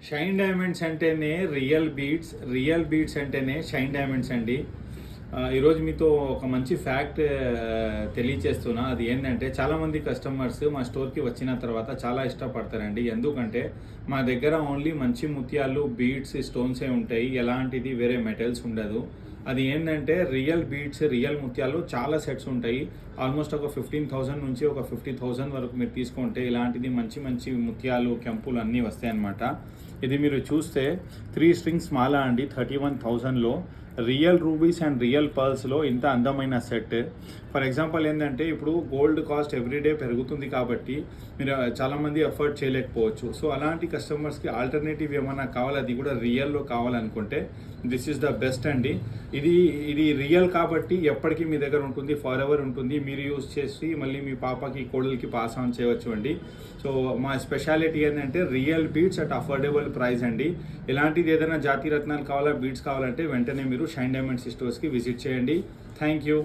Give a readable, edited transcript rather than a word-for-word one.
Shine diamonds అంటేనే real beats అంటేనే shine diamonds అండి. ఈరోజు మీతో ఒక మంచి ఫ్యాక్ట్ తెలియచేస్తున్నా. అది ఏంటంటే చాలామంది కస్టమర్స్ మా స్టోర్కి వచ్చిన తర్వాత చాలా ఇష్టపడతారండి. ఎందుకంటే మా దగ్గర ఓన్లీ మంచి ముత్యాలు, బీడ్స్, స్టోన్సే ఉంటాయి. ఎలాంటిది వేరే మెటల్స్ ఉండదు. అది ఏంటంటే రియల్ బీడ్స్, రియల్ ముత్యాలు చాలా సెట్స్ ఉంటాయి. ఆల్మోస్ట్ ఒక 15,000 నుంచి ఒక 50,000 వరకు మీరు తీసుకుంటే ఇలాంటిది మంచి మంచి ముత్యాలు, కెంపులు అన్నీ వస్తాయన్నమాట. ఇది మీరు చూస్తే 3 స్ట్రింగ్స్ మాల అండి 31,000లో. రియల్ రూబీస్ అండ్ రియల్ పర్ల్స్లో ఇంత అందమైన సెట్. ఫర్ ఎగ్జాంపుల్ ఏంటంటే ఇప్పుడు గోల్డ్ కాస్ట్ ఎవ్రీడే పెరుగుతుంది కాబట్టి మీరు చాలామంది ఎఫర్ట్ చేయలేకపోవచ్చు. సో అలాంటి కస్టమర్స్కి ఆల్టర్నేటివ్ ఏమైనా కావాలి, అది కూడా రియల్లో కావాలనుకుంటే దిస్ ఈస్ ద బెస్ట్ అండి. ఇది రియల్ కాబట్టి ఎప్పటికీ మీ దగ్గర ఉంటుంది, ఫర్ ఎవర్ ఉంటుంది. మీరు యూజ్ చేసి మళ్ళీ మీ పాపకి, కోడలికి పాస్ ఆన్ చేయవచ్చు అండి. సో మా స్పెషాలిటీ ఏంటంటే real beads at affordable price అండి. ఇలాంటిది ఏదైనా జాతి రత్నాలు కావాలా, బీడ్స్ కావాలంటే వెంటనే మీరు షైన్ డైమండ్స్ స్టోర్స్కి విజిట్ చేయండి. Thank you.